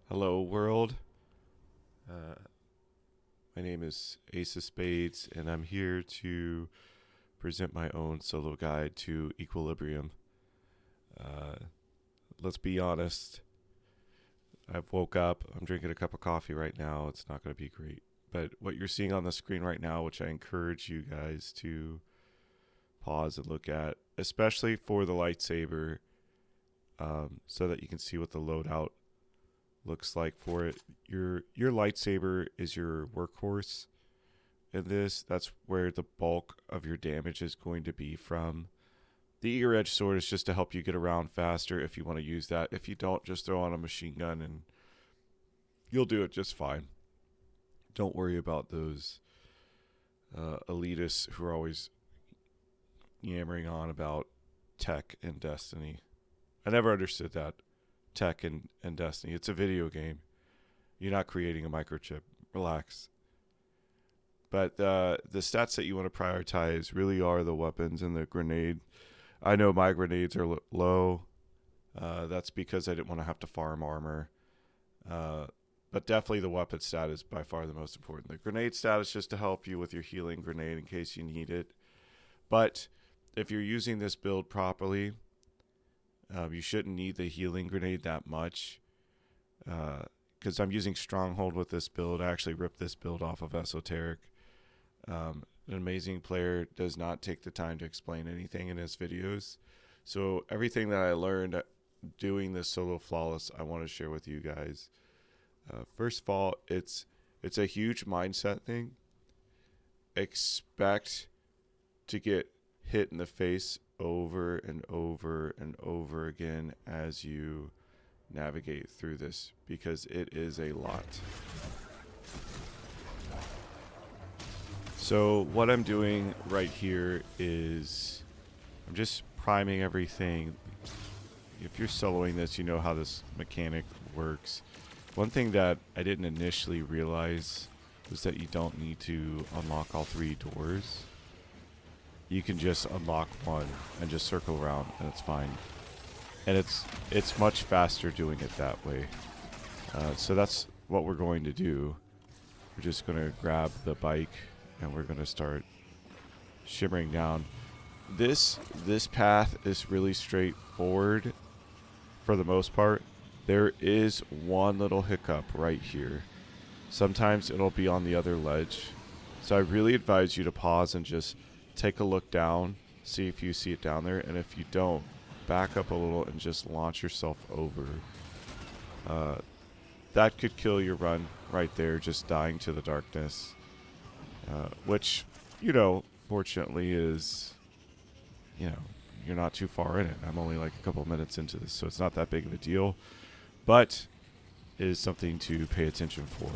Hello, world. Uh, my name is Ace of Spades, and I'm here to present my own solo guide to equilibrium. Uh, let's be honest. I've woke up. I'm drinking a cup of coffee right now. It's not going to be great. But what you're seeing on the screen right now, which I encourage you guys to pause and look at, especially for the lightsaber, so that you can see what the loadout looks like for it. Your lightsaber is your workhorse in this. That's where the bulk of your damage is going to be from. The ear edge sword is just to help you get around faster if you want to use that. If you don't, just throw on a machine gun and you'll do it just fine. Don't worry about those elitists who are always yammering on about tech and Destiny. I never understood that. Tech and Destiny. It's a video game. You're not creating a microchip. Relax. But the stats that you want to prioritize really are the weapons and the grenade. I know my grenades are low. That's because I didn't want to have to farm armor. But definitely the weapon stat is by far the most important. The grenade stat is just to help you with your healing grenade in case you need it. But if you're using this build properly, you shouldn't need the healing grenade that much. Because I'm using Stronghold with this build. I actually ripped this build off of Esoterick. An amazing player does not take the time to explain anything in his videos. So everything that I learned doing this solo flawless, I want to share with you guys. First of all, it's a huge mindset thing. Expect to get hit in the face over and over and over again as you navigate through this, because it is a lot. So what I'm doing right here is I'm just priming everything. If you're soloing this, you know how this mechanic works. One thing that I didn't initially realize was that you don't need to unlock all three doors. You can just unlock one and just circle around and it's fine. And it's much faster doing it that way. So that's what we're going to do. We're just going to grab the bike and we're going to start shimmering down. This path is really straightforward for the most part. There is one little hiccup right here. Sometimes it'll be on the other ledge. So I really advise you to pause and just take a look down, see if you see it down there, and if you don't, back up a little and just launch yourself over. That could kill your run right there, just dying to the darkness. Which, fortunately is, you're not too far in it. I'm only like a couple minutes into this, so it's not that big of a deal. But it is something to pay attention for.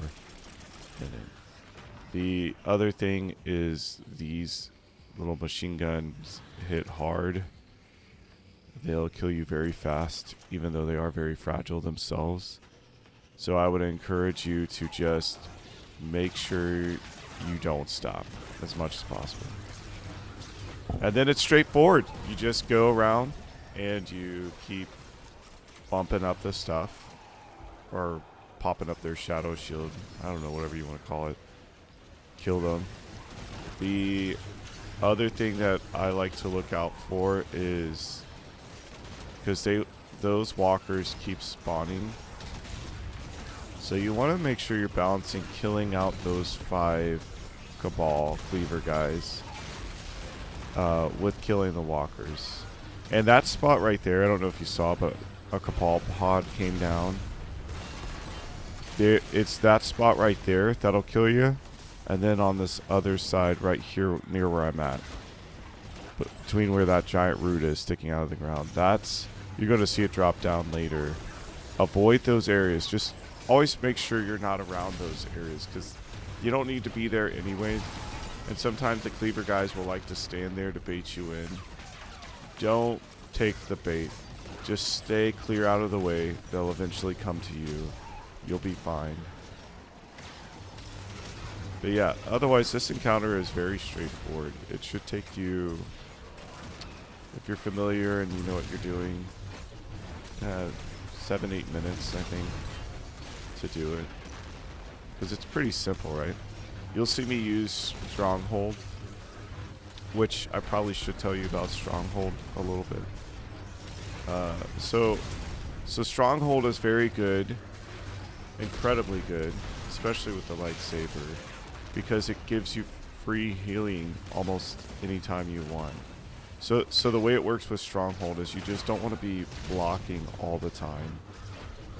The other thing is these little machine guns hit hard. They'll kill you very fast, even though they are very fragile themselves. So I would encourage you to just make sure you don't stop as much as possible. And then it's straightforward. You just go around and you keep bumping up the stuff or popping up their shadow shield. I don't know, whatever you want to call it. Kill them. The other thing that I like to look out for is because those walkers keep spawning. So you want to make sure you're balancing killing out those 5 Cabal Cleaver guys with killing the walkers. And that spot right there, I don't know if you saw, but a Cabal pod came down. It's that spot right there that'll kill you. And then on this other side right here near where I'm at, between where that giant root is sticking out of the ground, you're going to see it drop down later. Avoid those areas. Just always make sure you're not around those areas, because you don't need to be there anyway. And sometimes the cleaver guys will like to stand there to bait you in. Don't take the bait. Just stay clear out of the way. They'll eventually come to you. You'll be fine. But yeah, otherwise this encounter is very straightforward. It should take you, if you're familiar and you know what you're doing, 7-8 minutes, I think. to do it. Because it's pretty simple, right? You'll see me use Stronghold, which I probably should tell you about Stronghold a little bit. So Stronghold is very good, incredibly good, especially with the lightsaber, because it gives you free healing almost anytime you want. So the way it works with Stronghold is you just don't want to be blocking all the time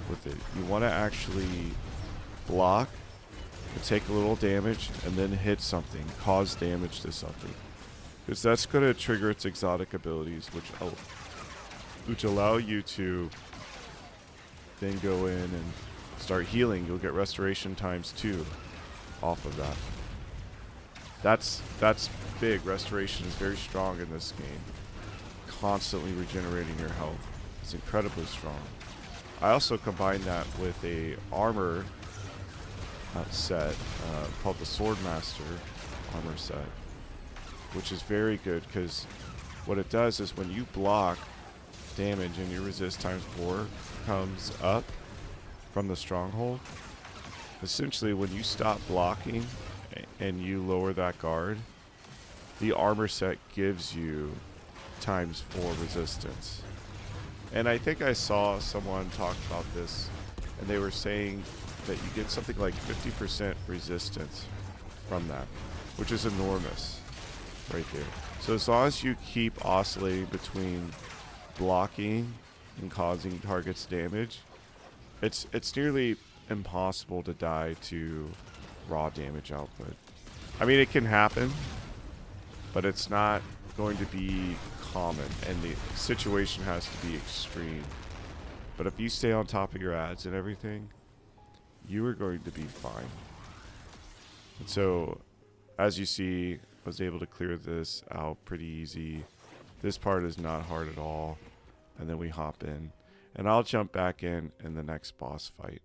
with it. You want to actually block and take a little damage and then hit something, cause damage to something. Because that's going to trigger its exotic abilities, which allow you to then go in and start healing. You'll get restoration ×2 off of that. That's big. Restoration is very strong in this game. Constantly regenerating your health. It's incredibly strong. I also combine that with a armor set called the Swordmaster armor set, which is very good because what it does is when you block damage and your resist ×4 comes up from the Stronghold, essentially when you stop blocking and you lower that guard, the armor set gives you ×4 resistance. And I think I saw someone talk about this, and they were saying that you get something like 50% resistance from that, which is enormous right there. So as long as you keep oscillating between blocking and causing targets damage, it's nearly impossible to die to raw damage output. I mean, it can happen, but it's not going to be common, and the situation has to be extreme. But if you stay on top of your ads and everything, you are going to be fine. And so, as you see, I was able to clear this out pretty easy. This part is not hard at all. And then we hop in. And I'll jump back in the next boss fight.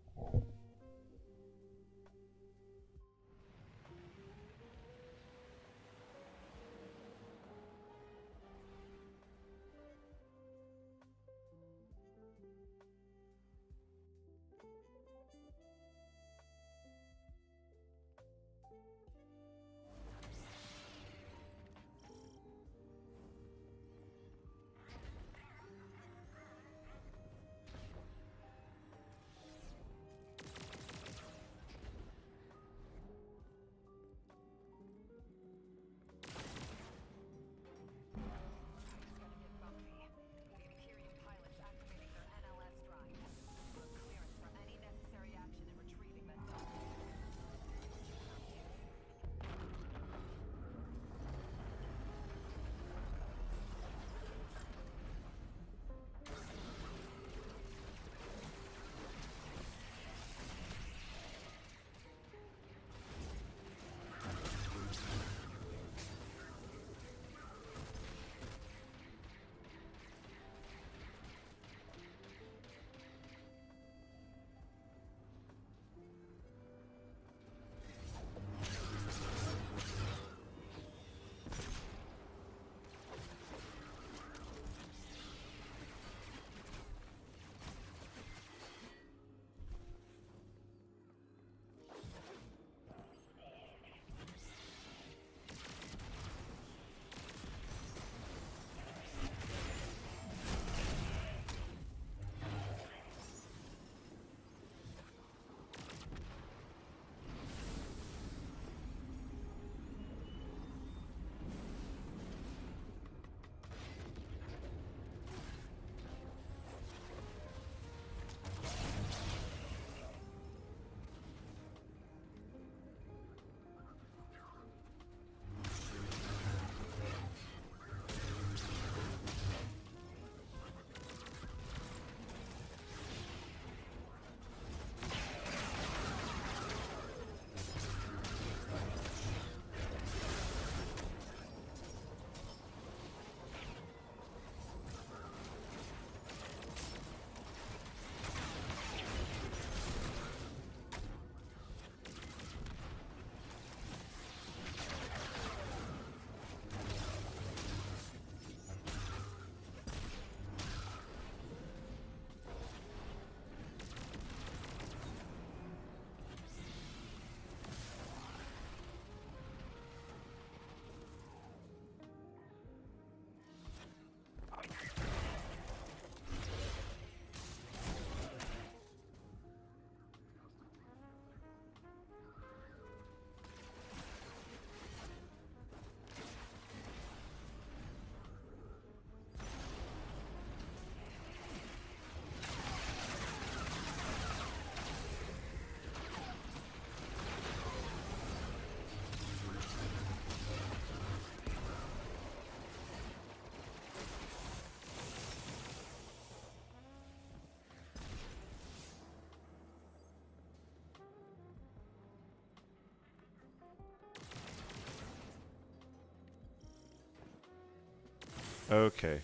Okay.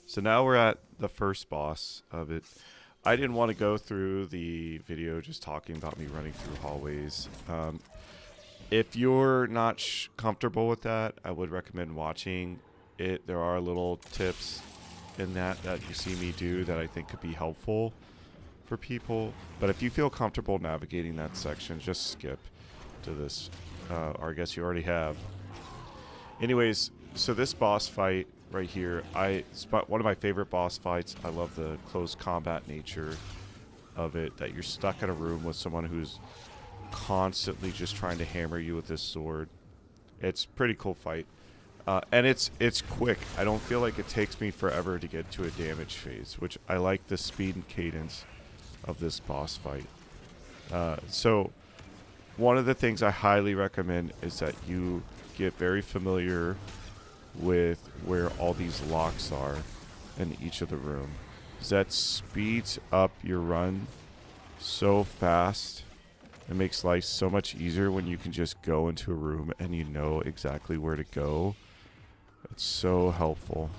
So now we're at the first boss of it. I didn't want to go through the video just talking about me running through hallways. If you're not comfortable with that, I would recommend watching it. There are little tips in that you see me do that I think could be helpful for people. But if you feel comfortable navigating that section, just skip to this. Or I guess you already have. Anyways, so this boss fight right here, it's one of my favorite boss fights. I love the close combat nature of it, that you're stuck in a room with someone who's constantly just trying to hammer you with this sword. It's a pretty cool fight. And it's quick. I don't feel like it takes me forever to get to a damage phase, which I like the speed and cadence of this boss fight. So one of the things I highly recommend is that you get very familiar with where all these locks are in each of the room. That speeds up your run so fast. It makes life so much easier when you can just go into a room and you know exactly where to go. It's so helpful.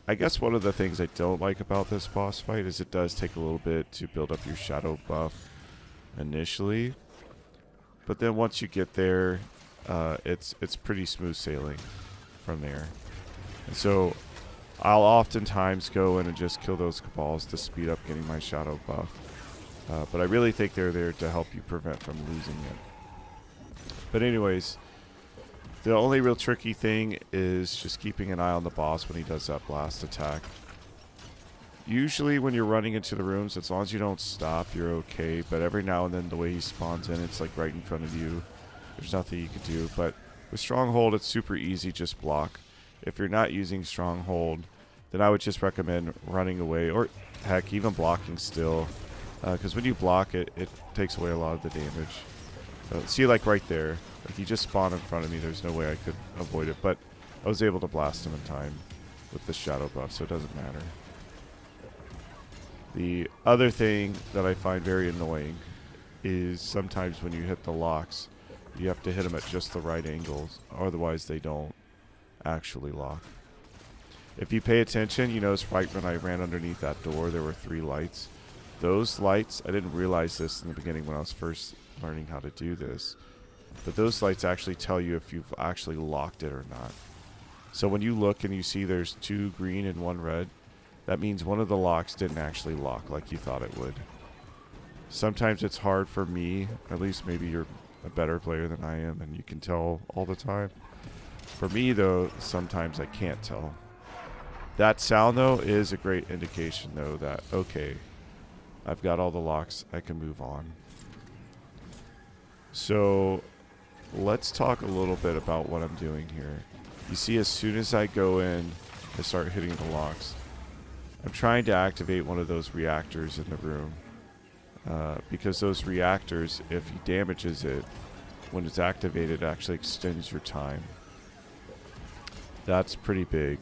I guess one of the things I don't like about this boss fight is it does take a little bit to build up your shadow buff initially. But then once you get there, it's pretty smooth sailing from there. And so I'll oftentimes go in and just kill those cabals to speed up getting my shadow buff. But I really think they're there to help you prevent from losing it. But anyways, the only real tricky thing is just keeping an eye on the boss when he does that blast attack. Usually when you're running into the rooms, as long as you don't stop, you're okay. But every now and then the way he spawns in, it's like right in front of you. There's nothing you can do. But with Stronghold, it's super easy, just block. If you're not using Stronghold, then I would just recommend running away, or heck, even blocking still. Because when you block it, it takes away a lot of the damage. See, like right there, like he just spawned in front of me. There's no way I could avoid it, but I was able to blast him in time with the shadow buff, so it doesn't matter. The other thing that I find very annoying is sometimes when you hit the locks, you have to hit them at just the right angles, otherwise they don't actually lock. If you pay attention, you notice right when I ran underneath that door, there were 3 lights. Those lights, I didn't realize this in the beginning when I was first learning how to do this, but those lights actually tell you if you've actually locked it or not. So when you look and you see there's 2 green and 1 red, that means one of the locks didn't actually lock like you thought it would. Sometimes it's hard for me, at least maybe you're a better player than I am and you can tell all the time. For me though, sometimes I can't tell. That sound though is a great indication though that, okay, I've got all the locks, I can move on. So let's talk a little bit about what I'm doing here. You see, as soon as I go in, I start hitting the locks. I'm trying to activate one of those reactors in the room. Because those reactors, if he damages it, when it's activated, it actually extends your time. That's pretty big.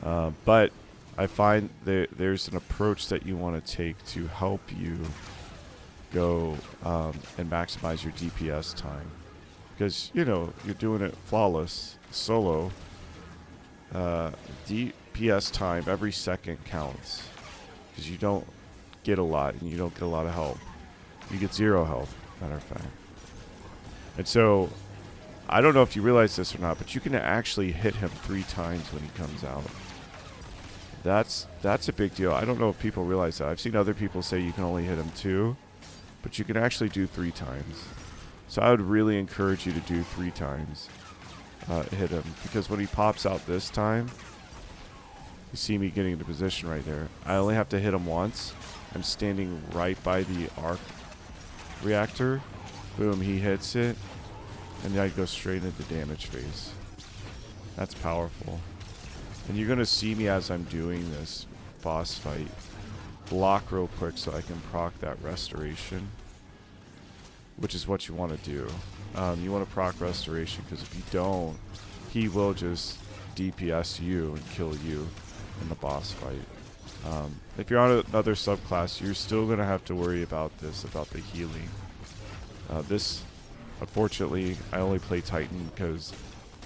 But I find there's an approach that you want to take to help you go and maximize your DPS time. Because, you know, you're doing it flawless, solo. DPS time, every second counts. Because you don't get a lot, and you don't get a lot of help. You get 0 health, matter of fact. And so, I don't know if you realize this or not, but you can actually hit him 3 times when he comes out. That's a big deal. I don't know if people realize that. I've seen other people say you can only hit him 2, but you can actually do 3 times. So I would really encourage you to do 3 times. Hit him, because when he pops out this time, you see me getting into position right there. I only have to hit him once. I'm standing right by the arc reactor. Boom, he hits it, and then I go straight into damage phase. That's powerful. And you're going to see me as I'm doing this boss fight block real quick so I can proc that restoration, which is what you want to do. You want to proc restoration, because if you don't, he will just DPS you and kill you in the boss fight. If you're on another subclass, you're still going to have to worry about this, about the healing. This, unfortunately, I only play Titan because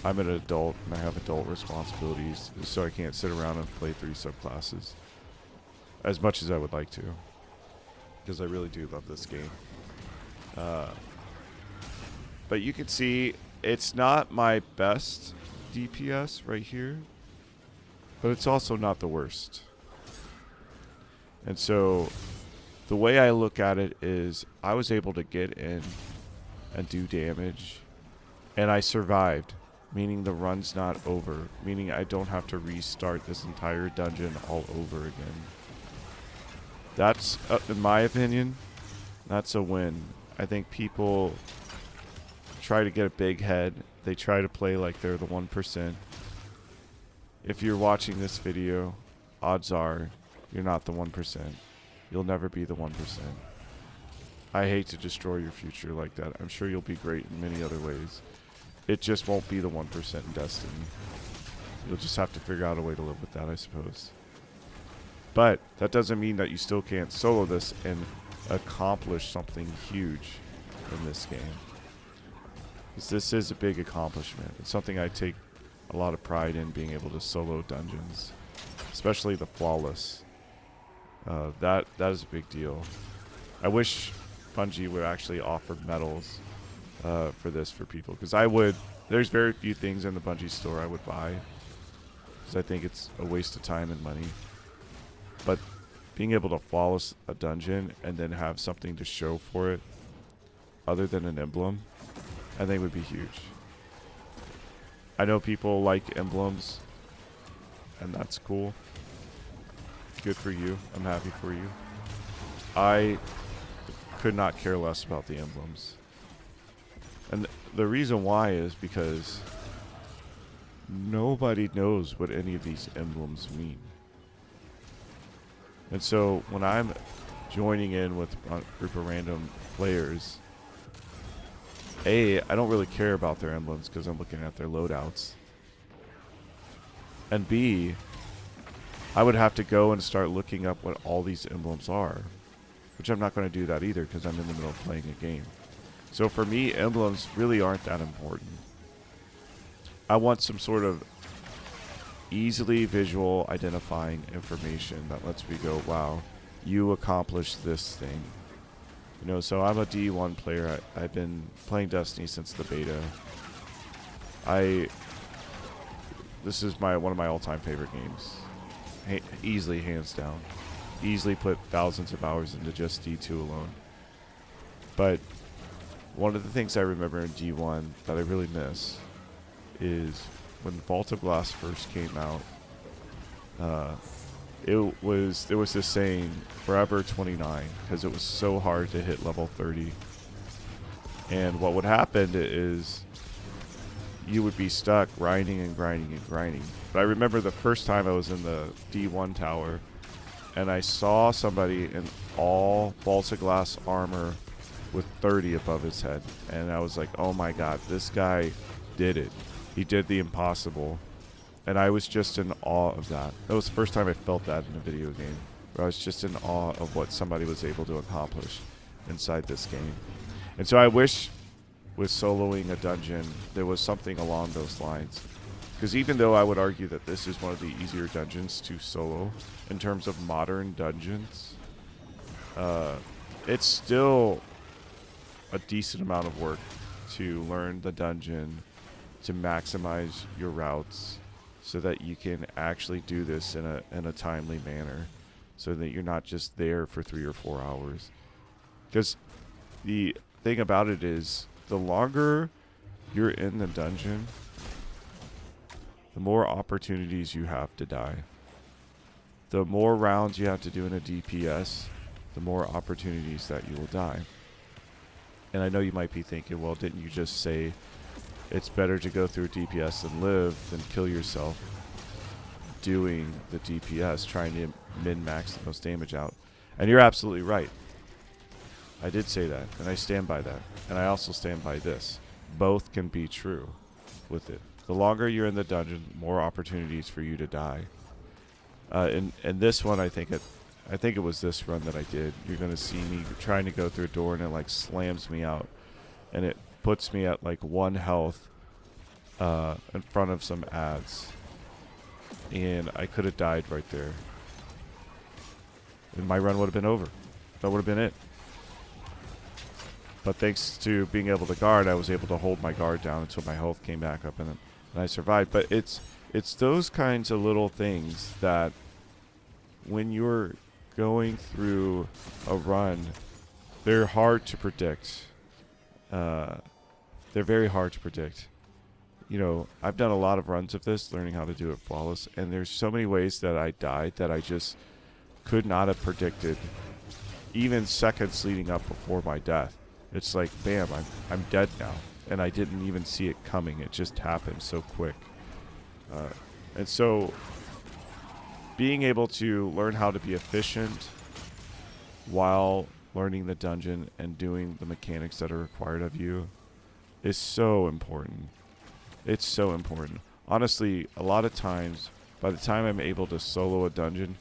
I'm an adult and I have adult responsibilities, so I can't sit around and play 3 subclasses as much as I would like to, because I really do love this game. But you can see it's not my best DPS right here, but it's also not the worst. And so the way I look at it is I was able to get in and do damage, and I survived, meaning the run's not over, meaning I don't have to restart this entire dungeon all over again. That's, in my opinion, that's a win. I think people try to get a big head. They try to play like they're the 1%. If you're watching this video, odds are you're not the 1%. You'll never be the 1%. I hate to destroy your future like that. I'm sure you'll be great in many other ways. It just won't be the 1% in Destiny. You'll just have to figure out a way to live with that, I suppose. But that doesn't mean that you still can't solo this and accomplish something huge in this game. Because this is a big accomplishment. It's something I take a lot of pride in, being able to solo dungeons, especially the flawless. That is a big deal. I wish Bungie would actually offer medals for this for people, because I would. There's very few things in the Bungie store I would buy, because I think it's a waste of time and money. But being able to flawless a dungeon and then have something to show for it other than an emblem, I think would be huge. I know people like emblems, and that's cool. Good for you. I'm happy for you. I could not care less about the emblems. And the reason why is because nobody knows what any of these emblems mean. And so when I'm joining in with a group of random players, A, I don't really care about their emblems because I'm looking at their loadouts. And B, I would have to go and start looking up what all these emblems are, which I'm not going to do that either because I'm in the middle of playing a game. So for me, emblems really aren't that important. I want some sort of easily visual identifying information that lets me go, wow, you accomplished this thing. You know, so I'm a D1 player. I've been playing Destiny since the beta. This is one of my all-time favorite games. Easily, hands down. Easily put thousands of hours into just D2 alone. But one of the things I remember in D1 that I really miss is when Vault of Glass first came out. There was this saying, forever 29, because it was so hard to hit level 30. And what would happen is you would be stuck grinding and grinding and grinding. But I remember the first time I was in the D1 tower and I saw somebody in all Vault of Glass armor with 30 above his head. And I was like, oh my god, this guy did it. He did the impossible. And I was just in awe of that. That was the first time I felt that in a video game, where I was just in awe of what somebody was able to accomplish inside this game. And so I wish with soloing a dungeon, there was something along those lines. Because even though I would argue that this is one of the easier dungeons to solo, in terms of modern dungeons, it's still a decent amount of work to learn the dungeon, to maximize your routes, so that you can actually do this in a timely manner, so that you're not just there for 3 or 4 hours. Because the thing about it is, the longer you're in the dungeon, the more opportunities you have to die. The more rounds you have to do in a DPS, the more opportunities that you will die. And I know you might be thinking, well, didn't you just say it's better to go through DPS and live than kill yourself doing the DPS, trying to min-max the most damage out? And you're absolutely right. I did say that, and I stand by that. And I also stand by this. Both can be true with it. The longer you're in the dungeon, more opportunities for you to die. And this one, I think it was this run that I did. You're going to see me trying to go through a door, and it like slams me out. And it puts me at like 1 health in front of some ads, and I could have died right there, and my run would have been over. That would have been it. But thanks to being able to guard, I was able to hold my guard down until my health came back up, and I survived. But it's those kinds of little things that when you're going through a run, they're hard to predict. They're very hard to predict. You know, I've done a lot of runs of this, learning how to do it flawless, and there's so many ways that I died that I just could not have predicted, even seconds leading up before my death. It's like, bam, I'm dead now, and I didn't even see it coming. It just happened so quick. And so being able to learn how to be efficient while learning the dungeon and doing the mechanics that are required of you is so important. It's so important. Honestly, a lot of times, by the time I'm able to solo a dungeon,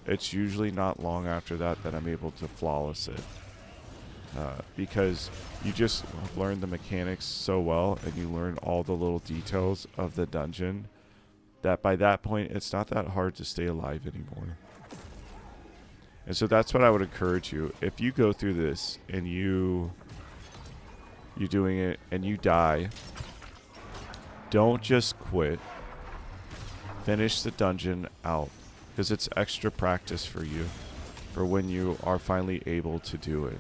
it's usually not long after that I'm able to flawless it. Because you just learn the mechanics so well, and you learn all the little details of the dungeon, that by that point, it's not that hard to stay alive anymore. And so that's what I would encourage you. If you go through this and you're doing it and you die, don't just quit. Finish the dungeon out, because it's extra practice for you for when you are finally able to do it.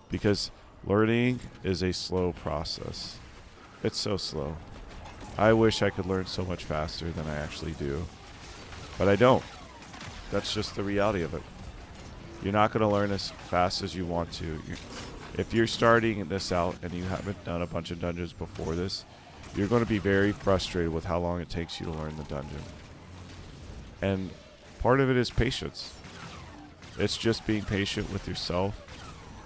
Because learning is a slow process. It's so slow. I wish I could learn so much faster than I actually do, but I don't. That's just the reality of it. You're not going to learn as fast as you want to. If you're starting this out and you haven't done a bunch of dungeons before this, you're going to be very frustrated with how long it takes you to learn the dungeon. And part of it is patience. It's just being patient with yourself,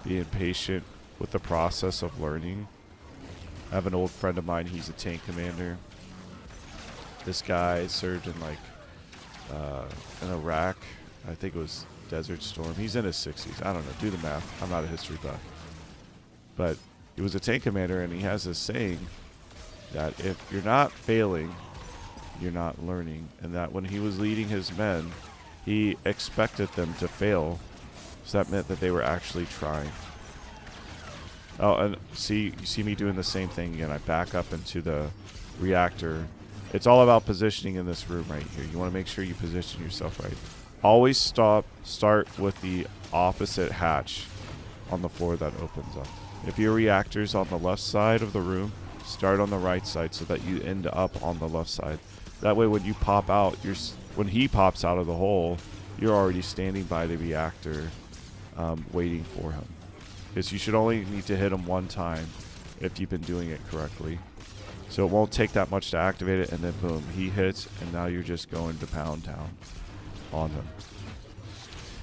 being patient with the process of learning. I have an old friend of mine, he's a tank commander. This guy served in in Iraq. I think it was Desert Storm. He's in his 60s. I don't know. Do the math. I'm not a history buff. But he was a tank commander, and he has this saying that if you're not failing, you're not learning. And that when he was leading his men, he expected them to fail. So that meant that they were actually trying. Oh, and you see me doing the same thing again. I back up into the reactor. It's all about positioning in this room right here. You want to make sure you position yourself right. Always start with the opposite hatch on the floor that opens up. If your reactor's on the left side of the room, start on the right side so that you end up on the left side. That way when you pop out, when he pops out of the hole, you're already standing by the reactor waiting for him. Because you should only need to hit him one time if you've been doing it correctly. So it won't take that much to activate it, and then boom, he hits, and now you're just going to pound town on him.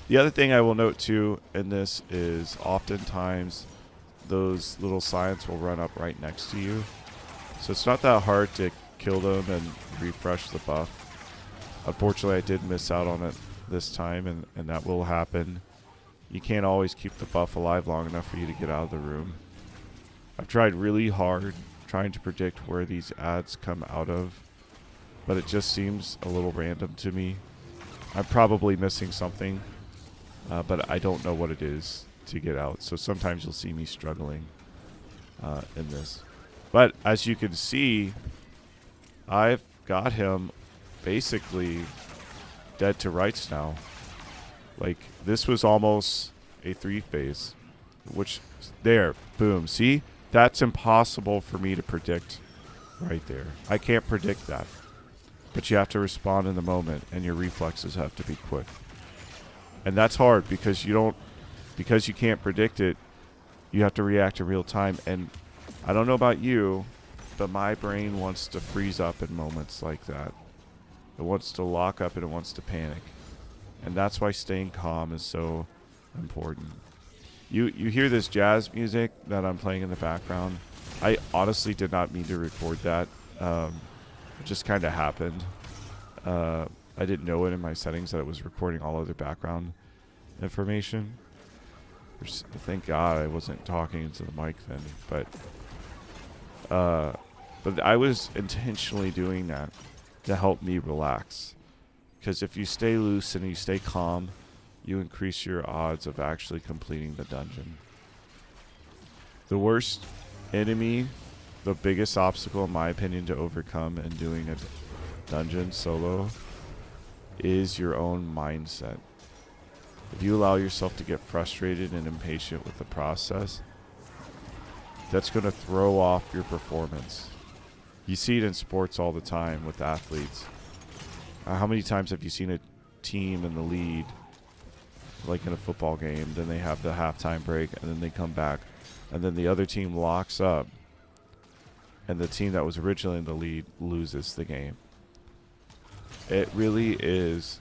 The other thing I will note too in this is oftentimes those little signs will run up right next to you. So it's not that hard to kill them and refresh the buff. Unfortunately, I did miss out on it this time, and that will happen. You can't always keep the buff alive long enough for you to get out of the room. I've tried really hard trying to predict where these ads come out of, but it just seems a little random to me. I'm probably missing something, but I don't know what it is to get out. So sometimes you'll see me struggling in this. But as you can see, I've got him basically dead to rights now. Like, this was almost a 3-phase, which, there, boom. See? That's impossible for me to predict right there. I can't predict that. But you have to respond in the moment, and your reflexes have to be quick. And that's hard because you can't predict it, you have to react in real time. And I don't know about you, but my brain wants to freeze up in moments like that. It wants to lock up and it wants to panic. And that's why staying calm is so important. You hear this jazz music that I'm playing in the background. I honestly did not mean to record that. It just kind of happened. I didn't know it in my settings that it was recording all other background information. Thank God I wasn't talking into the mic then. But But I was intentionally doing that to help me relax. Because if you stay loose and you stay calm, you increase your odds of actually completing the dungeon. The worst enemy, the biggest obstacle in my opinion to overcome in doing a dungeon solo is your own mindset. If you allow yourself to get frustrated and impatient with the process, that's going to throw off your performance. You see it in sports all the time with athletes. How many times have you seen a team in the lead, like in a football game, then they have the halftime break, and then they come back, and then the other team locks up, and the team that was originally in the lead loses the game? It really is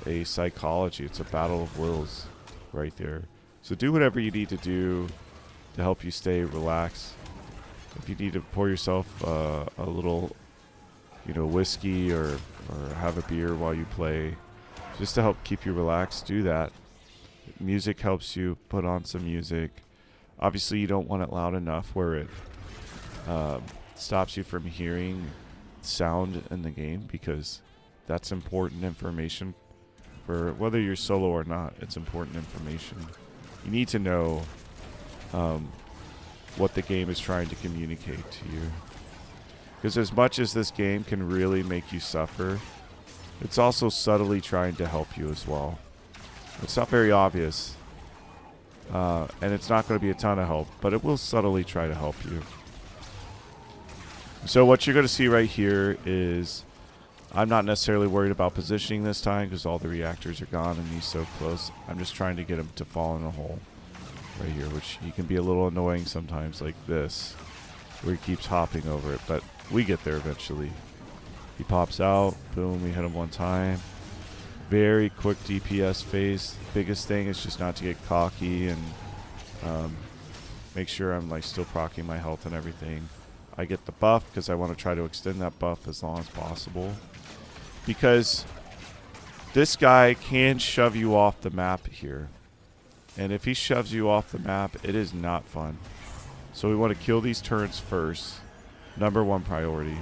a psychology. It's a battle of wills right there. So do whatever you need to do to help you stay relaxed. If you need to pour yourself a little, whiskey or have a beer while you play, just to help keep you relaxed, do that. Music helps you. Put on some music. Obviously, you don't want it loud enough where it stops you from hearing sound in the game, because that's important information for whether you're solo or not. It's important information. You need to know what the game is trying to communicate to you. Because as much as this game can really make you suffer, it's also subtly trying to help you as well. It's not very obvious, and it's not going to be a ton of help, but it will subtly try to help you. So what you're going to see right here is, I'm not necessarily worried about positioning this time because all the reactors are gone and he's so close. I'm just trying to get him to fall in a hole right here, which he can be a little annoying sometimes, like this, where he keeps hopping over it, but we get there eventually. He pops out, boom, we hit him one time. Very quick DPS phase. Biggest thing is just not to get cocky and make sure I'm like still proccing my health and everything. I get the buff because I want to try to extend that buff as long as possible, because this guy can shove you off the map here, and if he shoves you off the map, it is not fun. So we want to kill these turrets first. Number one priority.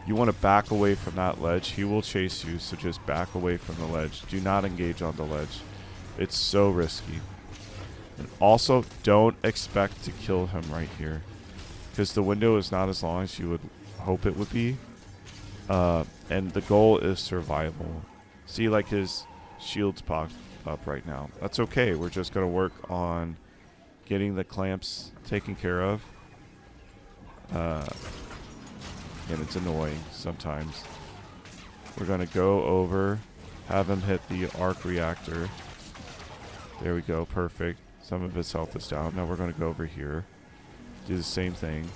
You want to back away from that ledge. He will chase you, so just back away from the ledge. Do not engage on the ledge. It's so risky. And also, don't expect to kill him right here, because the window is not as long as you would hope it would be. And the goal is survival. See, like his shield's popped up right now. That's okay. We're just going to work on getting the clamps taken care of. And it's annoying sometimes. We're going to go over, have him hit the arc reactor. There we go. Perfect. Some of his health is down. Now we're going to go over here. Do the same thing.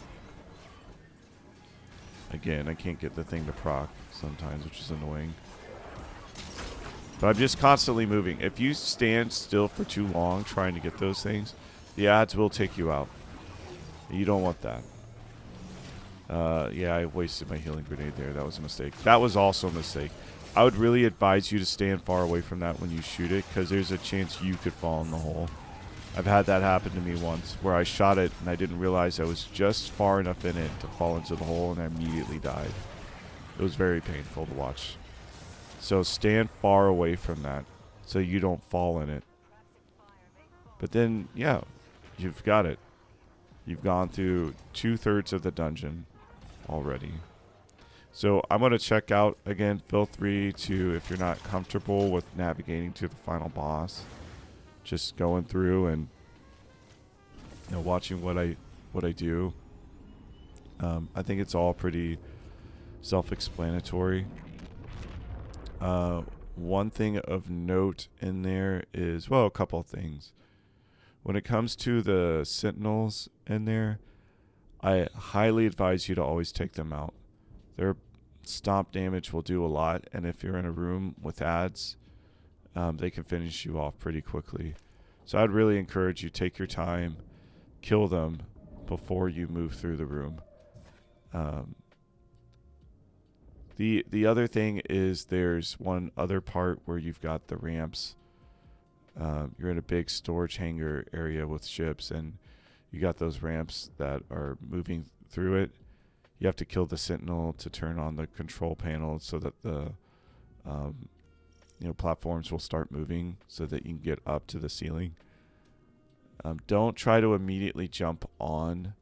Again, I can't get the thing to proc sometimes, which is annoying. But I'm just constantly moving. If you stand still for too long trying to get those things, the ads will take you out. You don't want that. Yeah, I wasted my healing grenade there. That was a mistake. That was also a mistake. I would really advise you to stand far away from that when you shoot it, because there's a chance you could fall in the hole. I've had that happen to me once, where I shot it and I didn't realize I was just far enough in it to fall into the hole, and I immediately died. It was very painful to watch. So stand far away from that so you don't fall in it. But then, yeah, you've got it. You've gone through 2/3 of the dungeon already. So I'm going to check out, again, feel free to, if you're not comfortable with navigating to the final boss, just going through and watching what I do. I think it's all pretty self-explanatory. One thing of note in there is, well, a couple of things. When it comes to the sentinels in there, I highly advise you to always take them out. Their stomp damage will do a lot, and if you're in a room with ads, they can finish you off pretty quickly. So I'd really encourage you, take your time, kill them before you move through the room. The other thing is, there's one other part where you've got the ramps. You're in a big storage hangar area with ships, and you got those ramps that are moving through it. You have to kill the sentinel to turn on the control panel so that the platforms will start moving so that you can get up to the ceiling. Don't try to immediately jump on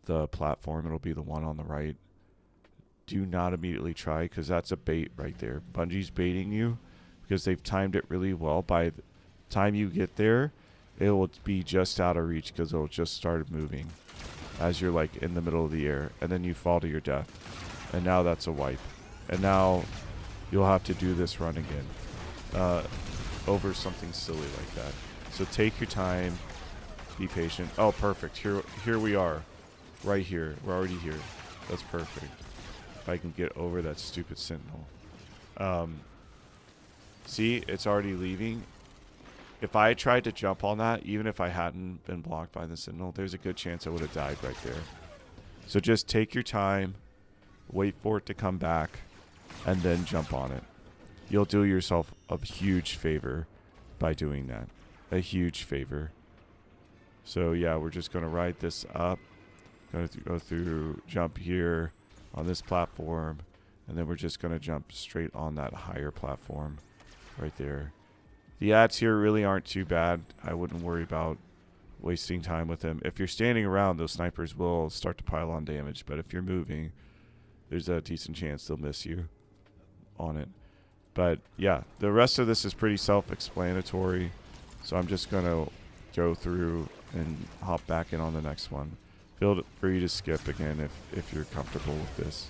the platform. It'll be the one on the right. Do not immediately try, because that's a bait right there. Bungie's baiting you because they've timed it really well. By the time you get there, it will be just out of reach because it'll just start moving as you're like in the middle of the air, and then you fall to your death. And now that's a wipe. And now you'll have to do this run again over something silly like that. So take your time, be patient. Oh, perfect. Here we are, right here. We're already here. That's perfect. If I can get over that stupid sentinel. See, it's already leaving. If I tried to jump on that, even if I hadn't been blocked by the sentinel, there's a good chance I would have died right there. So just take your time, wait for it to come back, and then jump on it. You'll do yourself a huge favor by doing that. A huge favor. So yeah, we're just going to ride this up. Going to go through, jump here on this platform, and then we're just going to jump straight on that higher platform right there. The ads here really aren't too bad. I wouldn't worry about wasting time with them. If you're standing around, those snipers will start to pile on damage, but if you're moving, there's a decent chance they'll miss you on it. But yeah, the rest of this is pretty self-explanatory, so I'm just going to go through and hop back in on the next one. Feel free to skip again if you're comfortable with this.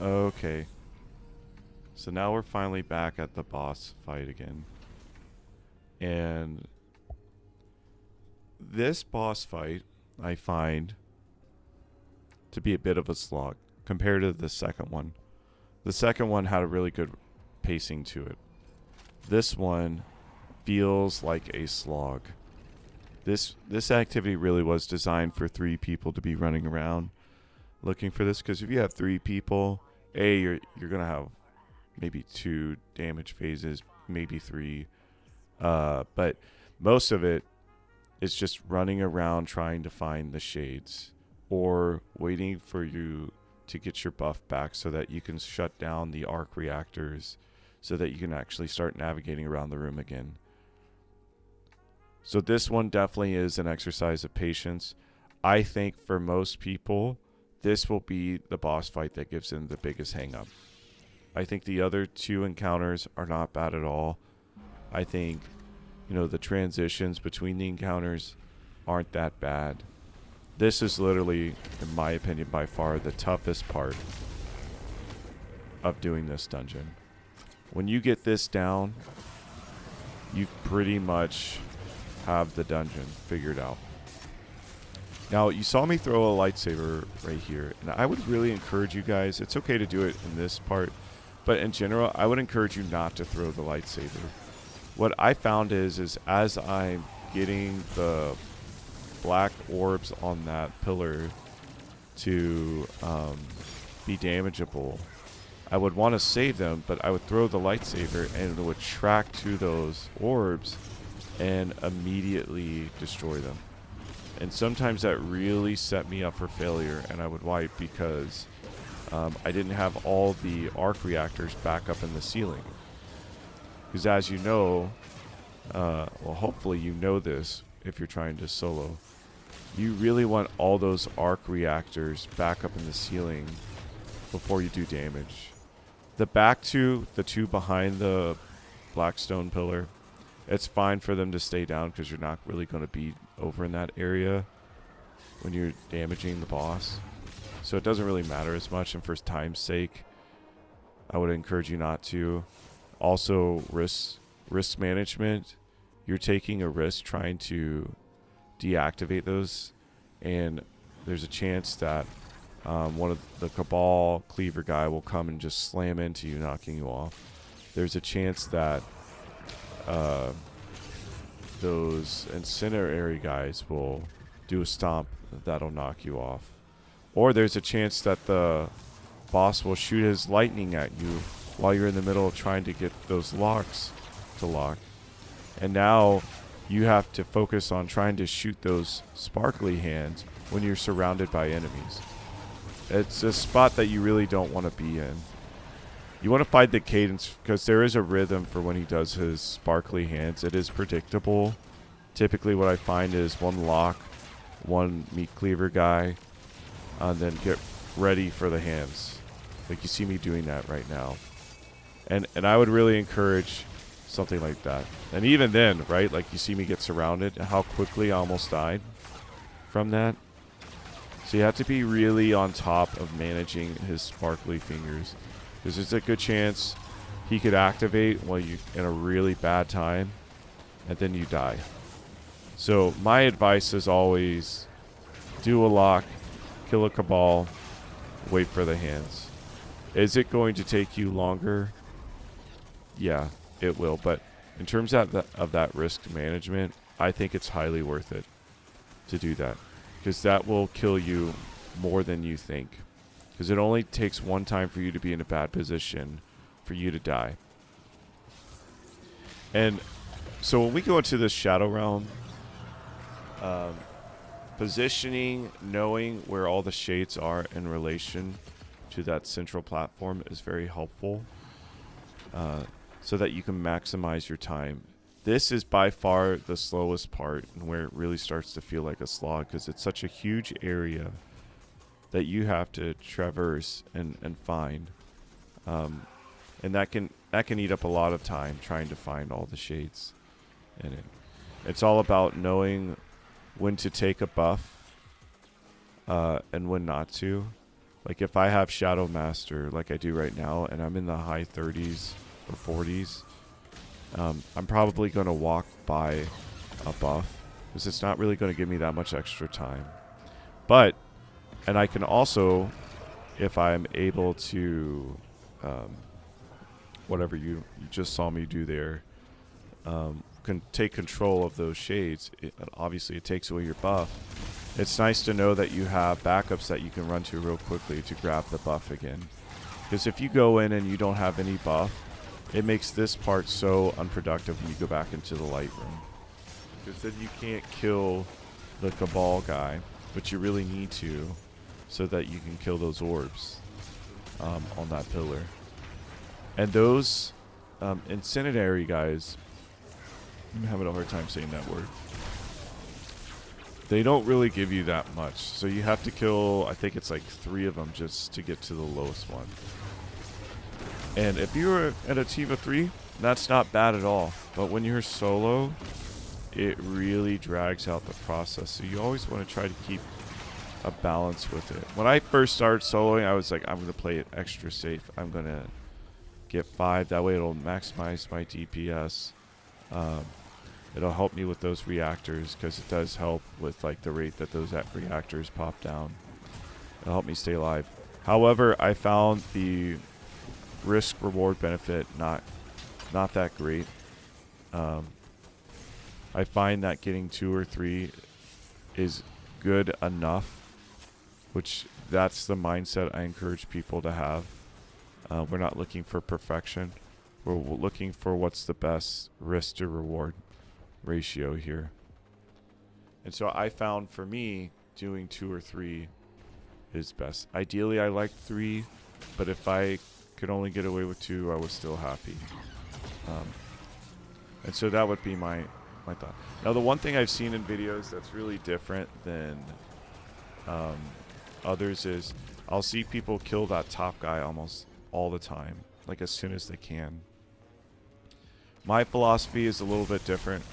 Okay. So now we're finally back at the boss fight again. And this boss fight, I find to be a bit of a slog compared to the second one. The second one had a really good pacing to it. This one feels like a slog. This activity really was designed for 3 people to be running around looking for this, because if you have 3 people, you're gonna have maybe 2 damage phases, maybe 3, but most of it is just running around trying to find the shades or waiting for you to get your buff back so that you can shut down the arc reactors so that you can actually start navigating around the room again. So this one definitely is an exercise of patience. I think for most people, this will be the boss fight that gives them the biggest hang up. I think the other 2 encounters are not bad at all. I think, the transitions between the encounters aren't that bad. This is literally, in my opinion, by far the toughest part of doing this dungeon. When you get this down, you pretty much have the dungeon figured out. Now, you saw me throw a lightsaber right here, and I would really encourage you guys, it's okay to do it in this part, but in general, I would encourage you not to throw the lightsaber. What I found is as I'm getting the black orbs on that pillar to be damageable, I would want to save them, but I would throw the lightsaber and it would track to those orbs and immediately destroy them. And sometimes that really set me up for failure, and I would wipe because I didn't have all the arc reactors back up in the ceiling. Because as you know, well, hopefully you know this if you're trying to solo, you really want all those arc reactors back up in the ceiling before you do damage. The back 2, the 2 behind the blackstone pillar, it's fine for them to stay down because you're not really going to be over in that area when you're damaging the boss. So it doesn't really matter as much, and for time's sake, I would encourage you not to. Also, risk management. You're taking a risk trying to deactivate those, and there's a chance that one of the Cabal cleaver guy will come and just slam into you, knocking you off. There's a chance that those incinerary guys will do a stomp that'll knock you off. Or there's a chance that the boss will shoot his lightning at you while you're in the middle of trying to get those locks to lock. And now you have to focus on trying to shoot those sparkly hands when you're surrounded by enemies. It's a spot that you really don't want to be in. You want to find the cadence because there is a rhythm for when he does his sparkly hands. It is predictable. Typically what I find is one lock, one meat cleaver guy, and then get ready for the hands. Like you see me doing that right now. And I would really encourage something like that. And even then, right, like you see me get surrounded, how quickly I almost died from that. So you have to be really on top of managing his sparkly fingers, because there's a good chance he could activate while you're in a really bad time, and then you die. So my advice is always do a lock, kill a Cabal, wait for the hands. Is it going to take you longer? Yeah, it will. But in terms of that risk management, I think it's highly worth it to do that, because that will kill you more than you think. Because it only takes one time for you to be in a bad position for you to die. And so when we go into this Shadow Realm, positioning, knowing where all the shades are in relation to that central platform is very helpful, so that you can maximize your time. This is by far the slowest part, and where it really starts to feel like a slog, because it's such a huge area that you have to traverse and find, and that can eat up a lot of time trying to find all the shades in it. It's all about knowing when to take a buff and when not to. Like if I have Shadow Master like I do right now and I'm in the high 30s or 40s, I'm probably going to walk by a buff because it's not really going to give me that much extra time. But, and I can also, if I'm able to, whatever you just saw me do there, can take control of those shades. Obviously, it takes away your buff. It's nice to know that you have backups that you can run to real quickly to grab the buff again. Because if you go in and you don't have any buff, it makes this part so unproductive when you go back into the light room. Because then you can't kill the Cabal guy, but you really need to, so that you can kill those orbs on that pillar. And those incendiary guys, I'm having a hard time saying that word. They don't really give you that much. So you have to kill, I think it's like 3 of them just to get to the lowest one. And if you're at a team of 3, that's not bad at all. But when you're solo, it really drags out the process. So you always want to try to keep a balance with it. When I first started soloing, I was like, I'm going to play it extra safe. I'm going to get 5. That way it'll maximize my DPS. It'll help me with those reactors because it does help with like the rate that those reactors pop down. It'll help me stay alive. However, I found the risk reward benefit not that great. I find that getting 2 or 3 is good enough, which that's the mindset I encourage people to have. We're not looking for perfection. We're looking for what's the best risk to reward ratio here. And so I found for me doing 2 or 3 is best. Ideally I like 3, but if I could only get away with 2, I was still happy. And so that would be my thought. Now the one thing I've seen in videos that's really different than others is I'll see people kill that top guy almost all the time, like as soon as they can. My philosophy is a little bit different.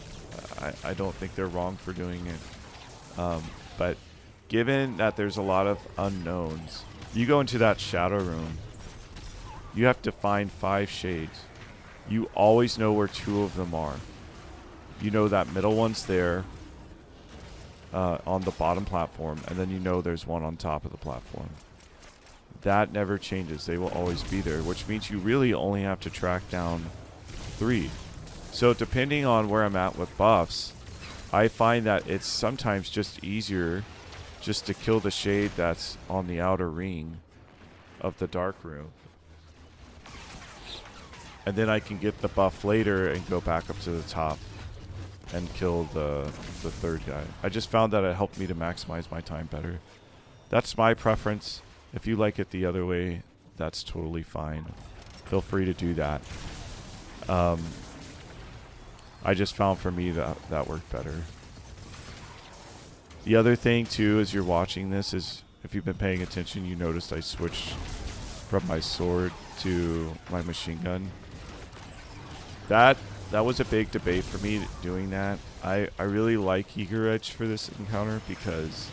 I don't think they're wrong for doing it. But given that there's a lot of unknowns, you go into that shadow room, you have to find 5 shades. You always know where 2 of them are. You know that middle one's there on the bottom platform, and then you know there's one on top of the platform. That never changes. They will always be there, which means you really only have to track down 3. So depending on where I'm at with buffs, I find that it's sometimes just easier just to kill the shade that's on the outer ring of the dark room. And then I can get the buff later and go back up to the top and kill the 3rd guy. I just found that it helped me to maximize my time better. That's my preference. If you like it the other way, that's totally fine. Feel free to do that. I just found for me that worked better. The other thing too, as you're watching this, is if you've been paying attention, you noticed I switched from my sword to my machine gun. That was a big debate for me doing that. I really like Eager Edge for this encounter because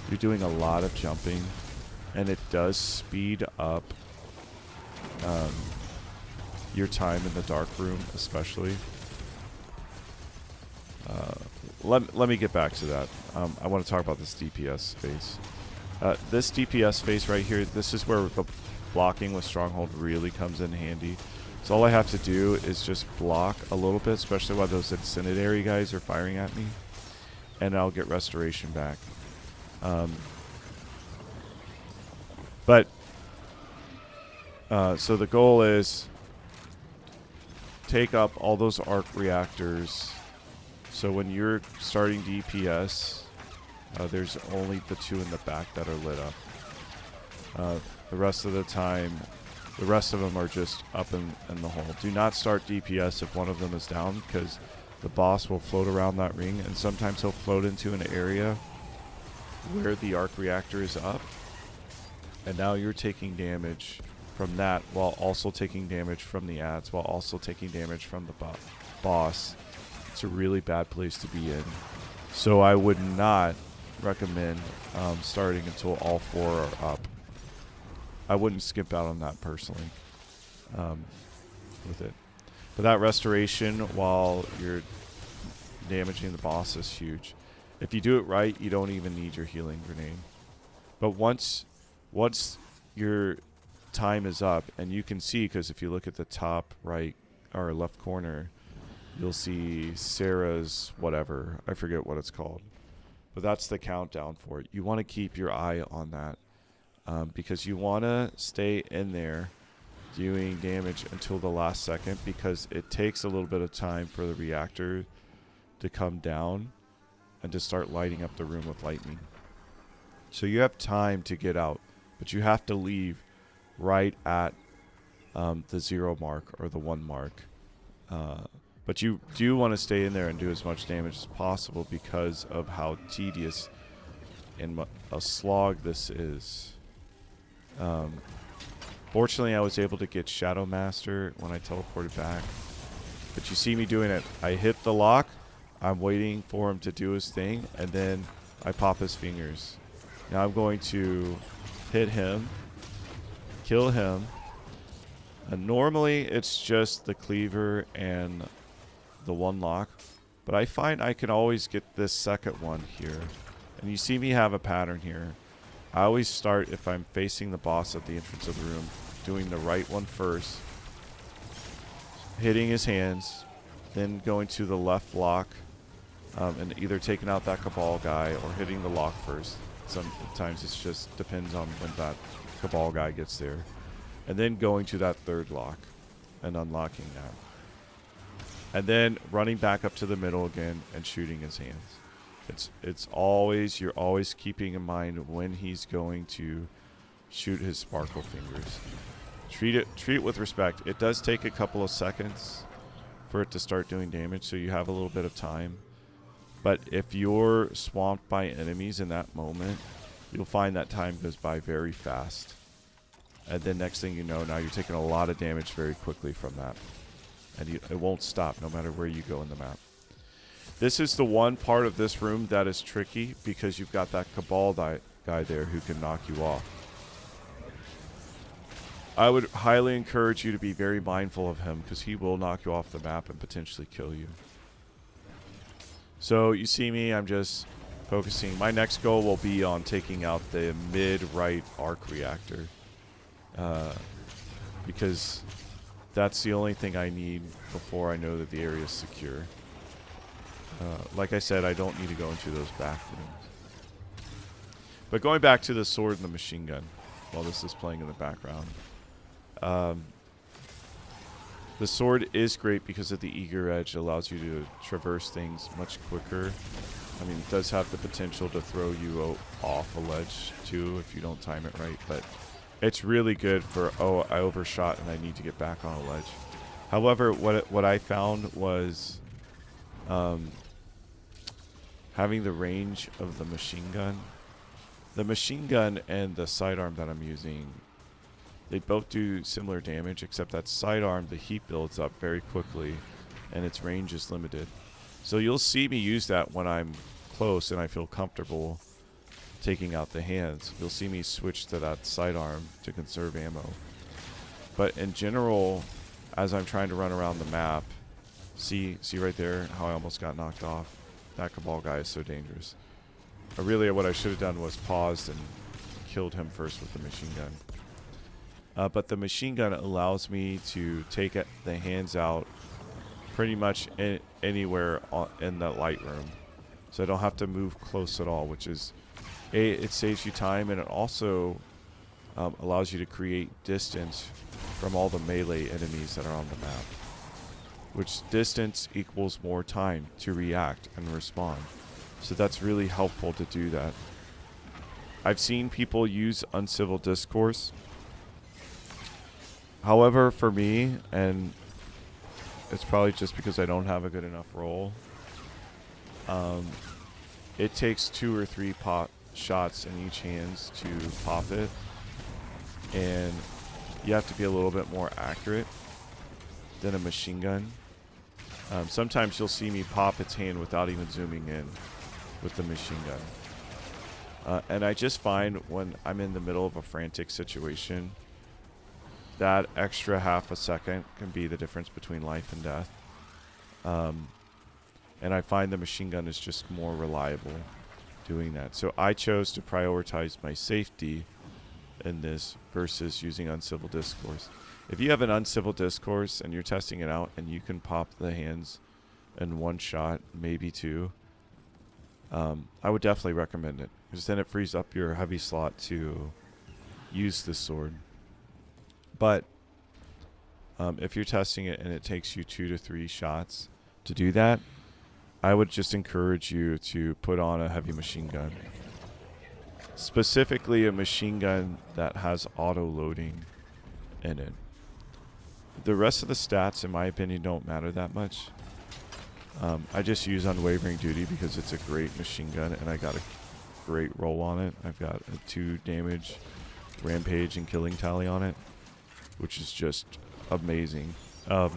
you're doing a lot of jumping and it does speed up your time in the dark room, especially. Let me get back to that. I want to talk about this DPS space. This DPS space right here, this is where the blocking with Stronghold really comes in handy. So all I have to do is just block a little bit, especially while those incendiary guys are firing at me, and I'll get restoration back. So the goal is take up all those arc reactors. So when you're starting DPS, there's only the 2 in the back that are lit up. The rest of the time, the rest of them are just up in the hole. Do not start DPS if one of them is down, because the boss will float around that ring, and sometimes he'll float into an area where the arc reactor is up, and now you're taking damage from that while also taking damage from the ads, while also taking damage from the boss. It's a really bad place to be in. So I would not recommend starting until all 4 are up. I wouldn't skip out on that personally with it. But that restoration while you're damaging the boss is huge. If you do it right, you don't even need your healing grenade. But once your time is up, and you can see, because if you look at the top right or left corner, you'll see Sarah's whatever. I forget what it's called. But that's the countdown for it. You want to keep your eye on that because you want to stay in there doing damage until the last second, because it takes a little bit of time for the reactor to come down and to start lighting up the room with lightning. So you have time to get out, but you have to leave right at the 0 mark or the 1 mark. But you do want to stay in there and do as much damage as possible because of how tedious and a slog this is. Fortunately, I was able to get Shadow Master when I teleported back. But you see me doing it. I hit the lock. I'm waiting for him to do his thing. And then I pop his fingers. Now I'm going to hit him. Kill him. And normally, it's just the cleaver and the 1 lock. But I find I can always get this second one here. And you see me have a pattern here. I always start, if I'm facing the boss at the entrance of the room, doing the right one first, hitting his hands, then going to the left lock, and either taking out that Cabal guy or hitting the lock first. Sometimes it just depends on when that Cabal guy gets there. And then going to that 3rd lock and unlocking that. And then running back up to the middle again and shooting his hands. It's always, you're always keeping in mind when he's going to shoot his sparkle fingers. Treat it with respect. It does take a couple of seconds for it to start doing damage, so you have a little bit of time. But if you're swamped by enemies in that moment, you'll find that time goes by very fast. And then next thing you know, now you're taking a lot of damage very quickly from that. And it won't stop no matter where you go in the map. This is the one part of this room that is tricky because you've got that Cabal guy there who can knock you off. I would highly encourage you to be very mindful of him because he will knock you off the map and potentially kill you. So you see me, I'm just focusing. My next goal will be on taking out the mid-right arc reactor. Because that's the only thing I need before I know that the area is secure. Like I said, I don't need to go into those back rooms. But going back to the sword and the machine gun, while this is playing in the background. The sword is great because of the eager edge. It allows you to traverse things much quicker. I mean, it does have the potential to throw you off a ledge, too, if you don't time it right. But it's really good for, oh, I overshot and I need to get back on a ledge. However, what I found was having the range of the machine gun. The machine gun and the sidearm that I'm using, they both do similar damage, except that sidearm, the heat builds up very quickly, and its range is limited. So you'll see me use that when I'm close and I feel comfortable taking out the hands. You'll see me switch to that sidearm to conserve ammo. But in general, as I'm trying to run around the map, see right there how I almost got knocked off? That Cabal guy is so dangerous. Really, what I should have done was paused and killed him first with the machine gun. But the machine gun allows me to take the hands out pretty much anywhere in the light room. So I don't have to move close at all, which is, it saves you time, and it also allows you to create distance from all the melee enemies that are on the map. Which distance equals more time to react and respond. So that's really helpful to do that. I've seen people use Uncivil Discourse. However, for me, and it's probably just because I don't have a good enough roll, it takes 2 or 3 shots in each hands to pop it. And you have to be a little bit more accurate than a machine gun. Sometimes you'll see me pop its hand without even zooming in with the machine gun. And I just find when I'm in the middle of a frantic situation, that extra half a second can be the difference between life and death. And I find the machine gun is just more reliable doing that. So I chose to prioritize my safety in this versus using uncivil discourse. If you have an uncivil discourse and you're testing it out and you can pop the hands in one shot, maybe two, I would definitely recommend it, because then it frees up your heavy slot to use this sword. But if you're testing it and it takes you 2 to 3 shots to do that, I would just encourage you to put on a heavy machine gun. Specifically a machine gun that has auto loading in it. The rest of the stats, in my opinion, don't matter that much. I just use Unwavering Duty because it's a great machine gun and I got a great roll on it. I've got a 2 damage, rampage, and killing tally on it, which is just amazing. But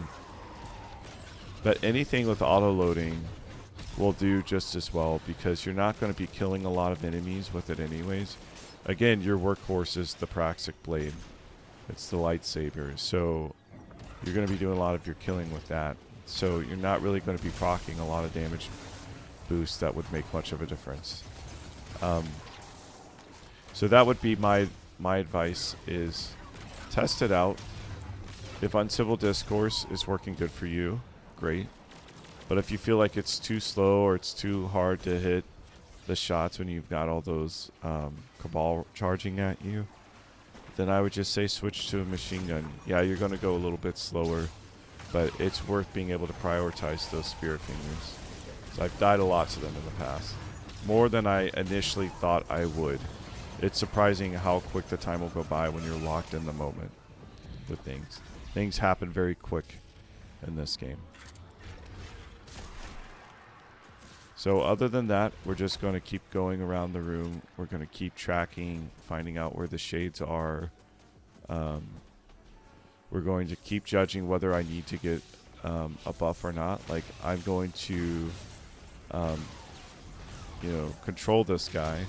anything with auto loading will do just as well, because you're not going to be killing a lot of enemies with it anyways. Again, your workhorse is the Praxic Blade. It's the lightsaber, so you're going to be doing a lot of your killing with that. So you're not really going to be proccing a lot of damage boosts that would make much of a difference. So that would be my advice, is test it out. If Uncivil Discourse is working good for you, great. But if you feel like it's too slow or it's too hard to hit the shots when you've got all those Cabal charging at you, then I would just say switch to a machine gun. Yeah, you're going to go a little bit slower, but it's worth being able to prioritize those Spirit Fingers. So I've died a lot to them in the past. More than I initially thought I would. It's surprising how quick the time will go by when you're locked in the moment with things. Things happen very quick in this game. So other than that, we're just going to keep going around the room. We're going to keep tracking, finding out where the shades are. We're going to keep judging whether I need to get a buff or not. Like, I'm going to, control this guy.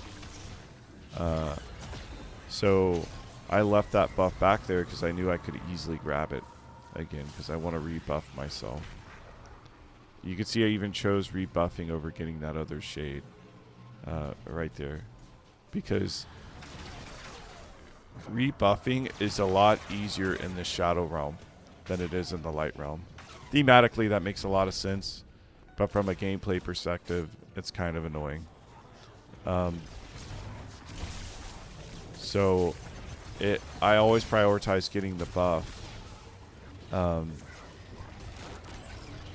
So I left that buff back there because I knew I could easily grab it again, because I want to rebuff myself. You can see I even chose rebuffing over getting that other shade right there, because rebuffing is a lot easier in the Shadow Realm than it is in the Light Realm. Thematically, that makes a lot of sense, but from a gameplay perspective, it's kind of annoying. So I always prioritize getting the buff,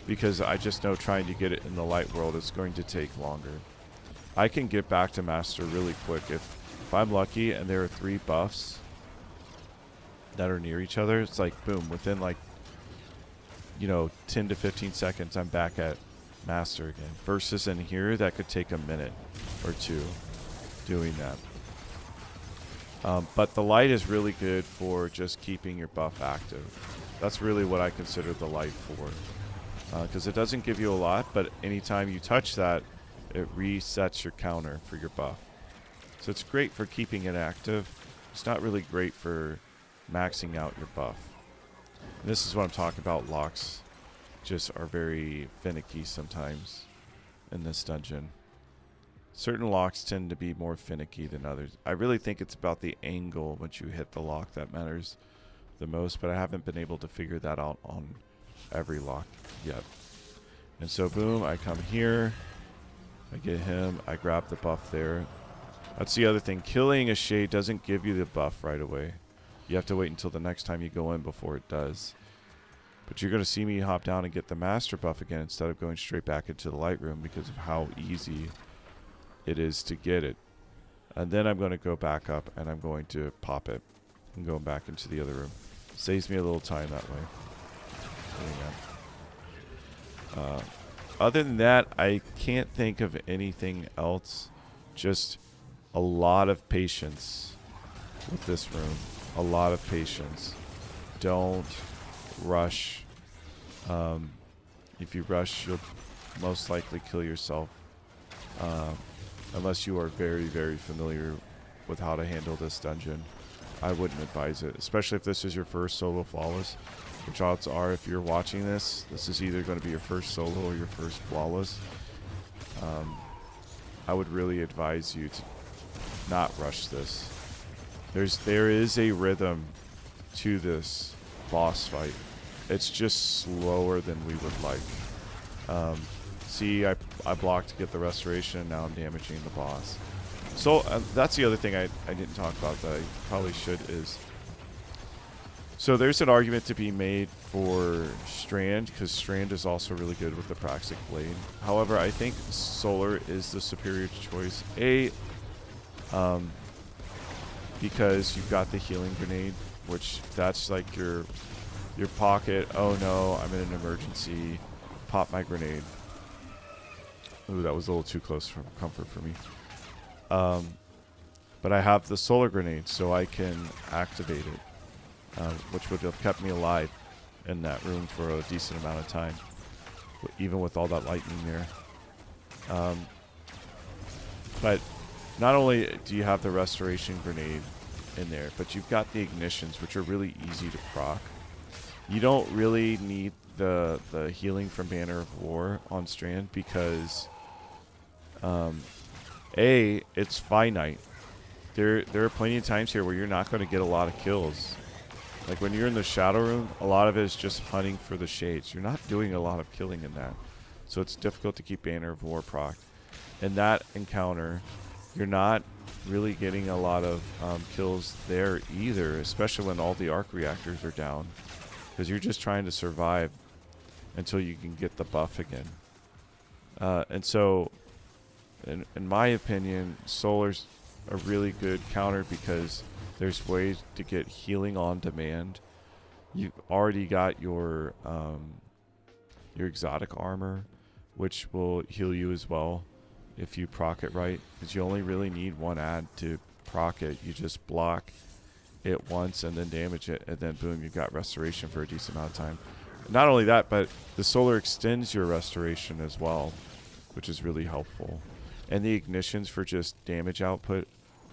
because I just know trying to get it in the light world is going to take longer. I can get back to master really quick if I'm lucky and there are 3 buffs that are near each other. It's like boom, within 10 to 15 seconds I'm back at master again, versus in here that could take a minute or 2 doing that. But the light is really good for just keeping your buff active. That's really what I consider the light for. Because it doesn't give you a lot, but anytime you touch that, it resets your counter for your buff. So it's great for keeping it active. It's not really great for maxing out your buff. And this is what I'm talking about. Locks just are very finicky sometimes in this dungeon. Certain locks tend to be more finicky than others. I really think it's about the angle once you hit the lock that matters the most, but I haven't been able to figure that out on every lock yet. And so boom, I come here, I get him, I grab the buff there. That's the other thing. Killing a shade doesn't give you the buff right away. You have to wait until the next time you go in before it does. But you're going to see me hop down and get the master buff again instead of going straight back into the light room because of how easy it is to get it. And then I'm going to go back up and I'm going to pop it and go back into the other room. Saves me a little time that way. Other than that, I can't think of anything else. Just a lot of patience with this room. A lot of patience. Don't rush. If you rush, you'll most likely kill yourself. unless you are very, very familiar with how to handle this dungeon, I wouldn't advise it, especially if this is your first solo flawless, which odds are if you're watching this, this is either going to be your first solo or your first flawless. I would really advise you to not rush this. There is a rhythm to this boss fight. It's just slower than we would like. See, I blocked to get the restoration, and now I'm damaging the boss. So that's the other thing I didn't talk about that I probably should is... So there's an argument to be made for Strand, because Strand is also really good with the Praxic Blade. However, I think Solar is the superior choice. Because you've got the healing grenade, which that's like your pocket. Oh no, I'm in an emergency. Pop my grenade. Ooh, that was a little too close for comfort for me. But I have the solar grenade, so I can activate it, which would have kept me alive in that room for a decent amount of time, even with all that lightning there. But not only do you have the restoration grenade in there, but you've got the ignitions, which are really easy to proc. You don't really need the healing from Banner of War on Strand because it's finite. There are plenty of times here where you're not going to get a lot of kills. Like when you're in the Shadow Room, a lot of it is just hunting for the shades. You're not doing a lot of killing in that. So it's difficult to keep Banner of War proc. In that encounter, you're not really getting a lot of kills there either, especially when all the arc reactors are down. Because you're just trying to survive until you can get the buff again. And so, in my opinion, Solar's a really good counter because there's ways to get healing on demand. You've already got your exotic armor, which will heal you as well if you proc it right. Because you only really need one ad to proc it. You just block it once and then damage it, and then boom, you've got restoration for a decent amount of time. Not only that, but the solar extends your restoration as well, which is really helpful. And the ignitions for just damage output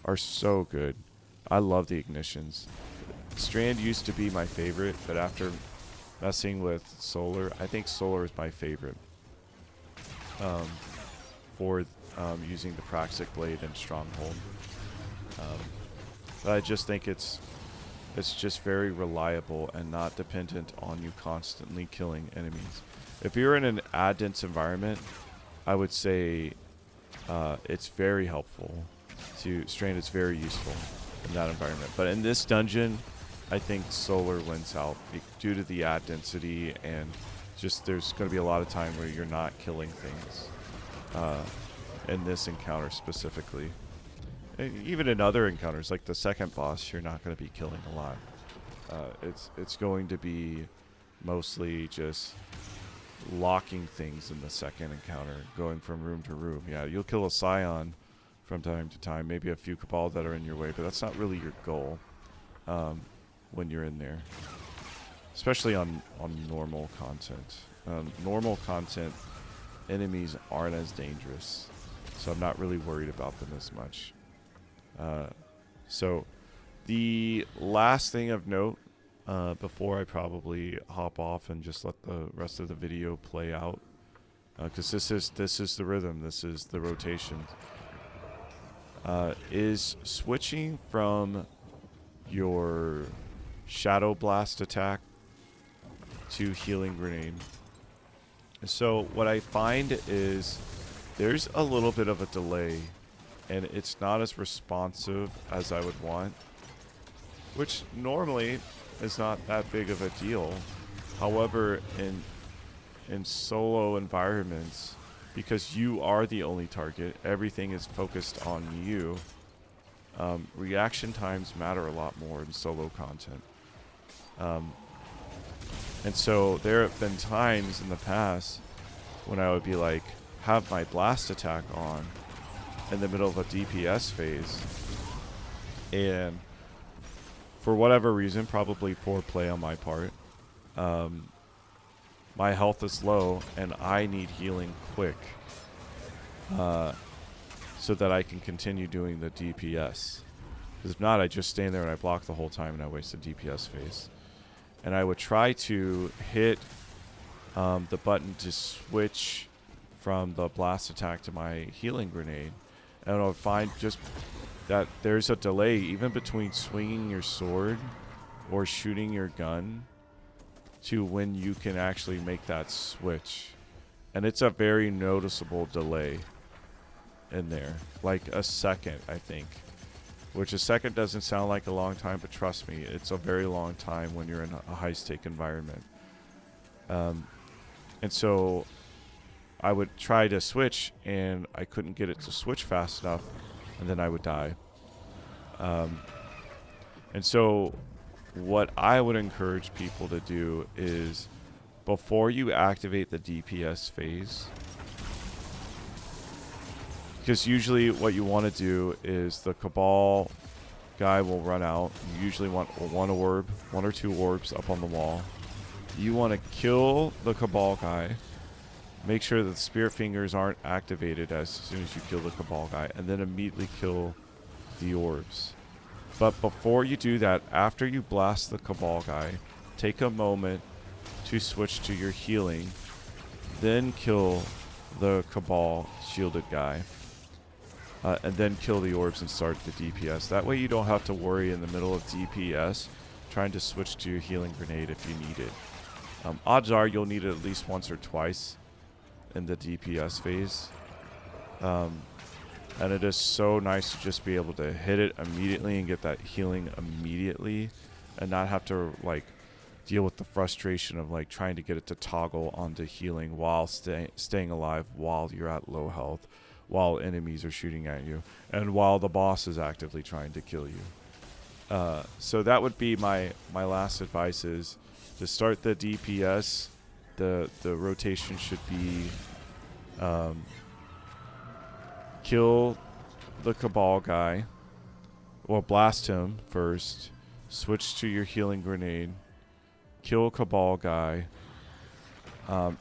are so good. I love the ignitions. Strand used to be my favorite, but after messing with Solar, I think Solar is my favorite for using the Praxic Blade and Stronghold. But I just think it's just very reliable and not dependent on you constantly killing enemies. If you're in an ad dense environment, I would say it's very helpful. Strand is very useful in that environment. But in this dungeon, I think Solar wins out due to the ad density, and just there's going to be a lot of time where you're not killing things in this encounter specifically. Even in other encounters, like the second boss, you're not going to be killing a lot. It's going to be mostly just locking things in the second encounter, going from room to room. Yeah, you'll kill a Scion from time to time, maybe a few Cabal that are in your way, but that's not really your goal when you're in there. Especially on normal content. Normal content, enemies aren't as dangerous, so I'm not really worried about them as much. So the last thing of note before I probably hop off and just let the rest of the video play out, because this is the rhythm, this is the rotation, is switching from your Shadow Blast attack to Healing Grenade. So what I find is there's a little bit of a delay, and it's not as responsive as I would want, which normally is not that big of a deal. However, in solo environments, because you are the only target, everything is focused on you, reaction times matter a lot more in solo content. And so there have been times in the past when I would be like, have my blast attack on in the middle of a DPS phase, and for whatever reason, probably poor play on my part, my health is low and I need healing quick. so that I can continue doing the DPS. Because if not, I just stand there and I block the whole time and I waste a DPS phase. And I would try to hit the button to switch from the blast attack to my healing grenade. And I would find just that there's a delay even between swinging your sword or shooting your gun to when you can actually make that switch. And it's a very noticeable delay in there. Like a second, I think. Which a second doesn't sound like a long time, but trust me, it's a very long time when you're in a high-stake environment. And so I would try to switch, and I couldn't get it to switch fast enough, and then I would die. And so what I would encourage people to do is, before you activate the DPS phase, because usually what you want to do is the Cabal guy will run out. You usually want one or two orbs up on the wall. You want to kill the Cabal guy. Make sure that the Spirit Fingers aren't activated as soon as you kill the Cabal guy. And then immediately kill the orbs. But before you do that, after you blast the Cabal guy, take a moment to switch to your healing. Then kill the Cabal shielded guy. And then kill the orbs and start the DPS. That way you don't have to worry in the middle of DPS trying to switch to your healing grenade if you need it. Odds are you'll need it at least once or twice in the DPS phase. And it is so nice to just be able to hit it immediately and get that healing immediately and not have to like deal with the frustration of like trying to get it to toggle onto healing while staying alive while you're at low health, while enemies are shooting at you, and while the boss is actively trying to kill you. So that would be my last advice, is to start the DPS. The rotation should be kill the Cabal guy, or blast him first, switch to your healing grenade, kill Cabal guy.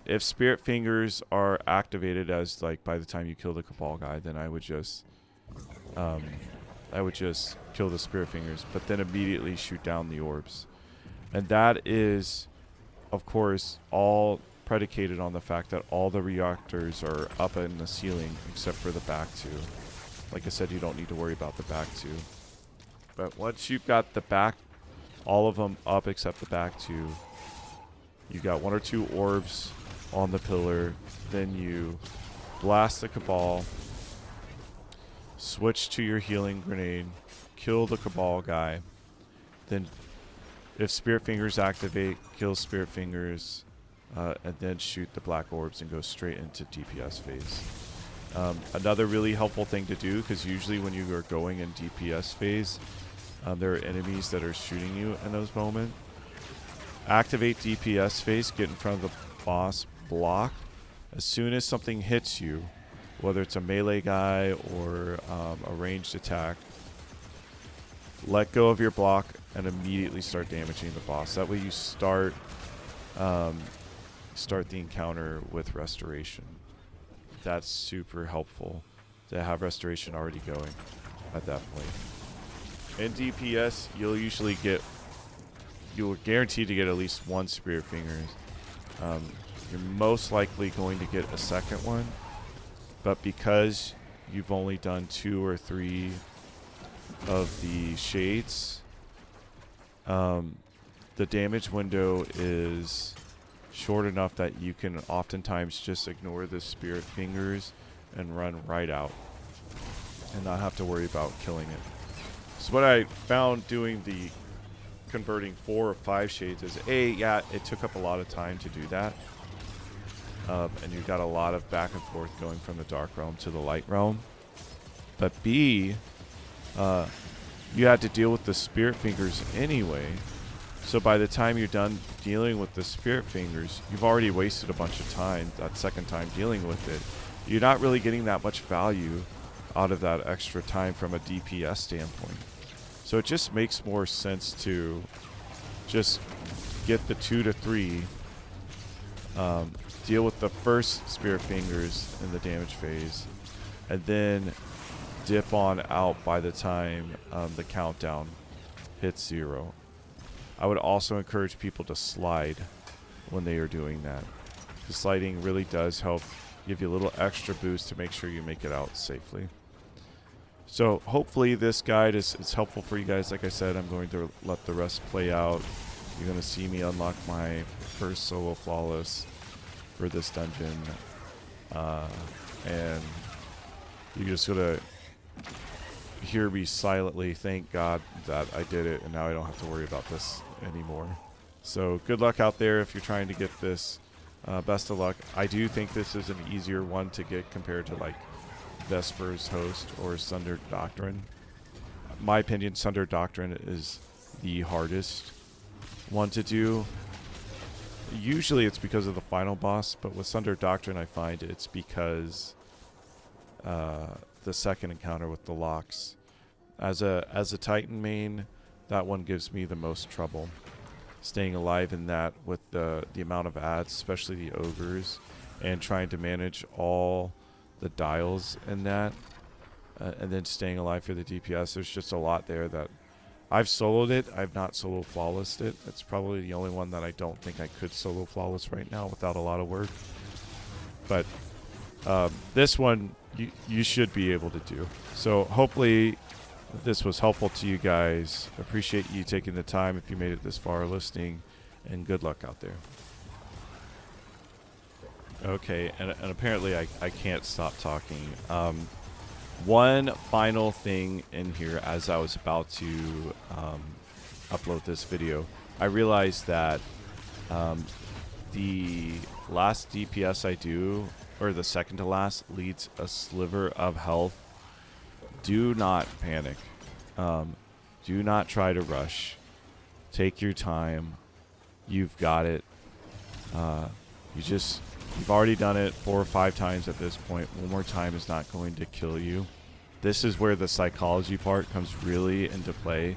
If Spirit Fingers are activated as like by the time you kill the Cabal guy, then I would just kill the Spirit Fingers, but then immediately shoot down the orbs. And that is, of course, all predicated on the fact that all the reactors are up in the ceiling except for the back two. Like I said, you don't need to worry about the back two. But once you've got the back, all of them up except the back two, you got one or two orbs on the pillar, then you blast the Cabal, switch to your healing grenade, kill the Cabal guy, then if Spirit Fingers activate, kill Spirit Fingers, and then shoot the black orbs and go straight into DPS phase. Another really helpful thing to do, because usually when you are going in DPS phase, there are enemies that are shooting you in those moments. Activate DPS phase, get in front of the boss, block. As soon as something hits you, whether it's a melee guy or a ranged attack, let go of your block and immediately start damaging the boss. That way you start the encounter with restoration. That's super helpful to have restoration already going at that point. In DPS, you're guaranteed to get at least one Spirit Fingers. You're most likely going to get a second one, but because you've only done 2 or 3 of the shades, the damage window is short enough that you can oftentimes just ignore the Spirit Fingers and run right out and not have to worry about killing it. So what I found doing the converting 4 or 5 shades is, yeah, it took up a lot of time to do that, and you got a lot of back and forth going from the Dark Realm to the Light Realm, but B, you had to deal with the Spirit Fingers anyway. So by the time you're done dealing with the Spirit Fingers, you've already wasted a bunch of time that second time dealing with it. You're not really getting that much value out of that extra time from a DPS standpoint. So it just makes more sense to just get the 2 to 3, deal with the first Spirit Fingers in the damage phase, and then dip on out by the time the countdown hits 0. I would also encourage people to slide when they are doing that. The sliding really does help give you a little extra boost to make sure you make it out safely. So hopefully this guide is helpful for you guys. Like I said, I'm going to let the rest play out. You're going to see me unlock my first solo flawless for this dungeon. And you're just going to hear me silently thank God that I did it, and now I don't have to worry about this anymore. So good luck out there if you're trying to get this. Best of luck. I do think this is an easier one to get compared to like Vesper's Host or Sunder Doctrine. My opinion, Sunder Doctrine is the hardest one to do. Usually it's because of the final boss, but with Sunder Doctrine I find it's because the second encounter with the locks. As a Titan main, that one gives me the most trouble. Staying alive in that with the amount of ads, especially the ogres, and trying to manage all the dials in that, and then staying alive for the DPS. There's just a lot there that I've soloed it. I've not solo flawlessed it. It's probably the only one that I don't think I could solo flawless right now without a lot of work. But this one you should be able to do. So hopefully this was helpful to you guys. Appreciate you taking the time if you made it this far listening, and good luck out there. Okay, and apparently I can't stop talking. One final thing in here as I was about to upload this video, I realized that the last DPS I do, or the second to last, leads a sliver of health. Do not panic. Do not try to rush. Take your time. You've got it. You've already done it 4 or 5 times at this point. One more time is not going to kill you. This is where the psychology part comes really into play.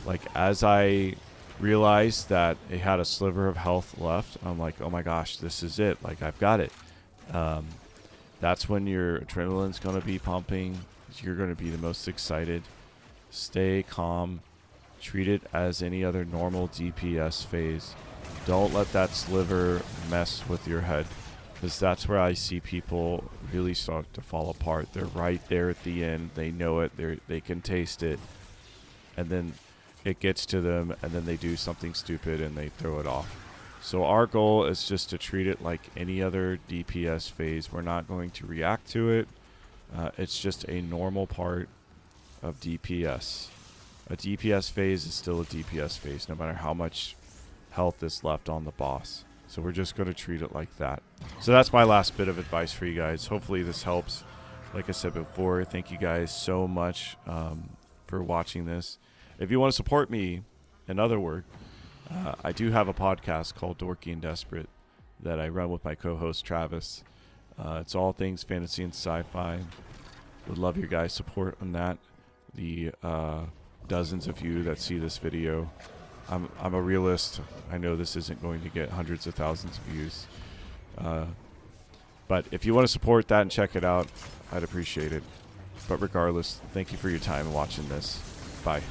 Like, as I realized that it had a sliver of health left, I'm like, oh my gosh, this is it. Like, I've got it. That's when your adrenaline's going to be pumping. You're going to be the most excited. Stay calm. Treat it as any other normal DPS phase. Don't let that sliver mess with your head, because that's where I see people really start to fall apart. They're right there at the end. They know it. They can taste it. And then it gets to them, and then they do something stupid and they throw it off. So our goal is just to treat it like any other DPS phase. We're not going to react to it. It's just a normal part of DPS. A DPS phase is still a DPS phase, no matter how much health is left on the boss. So we're just going to treat it like that. So that's my last bit of advice for you guys. Hopefully this helps. Like I said before, thank you guys so much for watching this. If you want to support me, in other words, I do have a podcast called Dorky and Desperate that I run with my co-host Travis. It's all things fantasy and sci-fi. Would love your guys' support on that. The dozens of you that see this video. I'm a realist. I know this isn't going to get hundreds of thousands of views. But if you want to support that and check it out, I'd appreciate it. But regardless, thank you for your time watching this. Bye.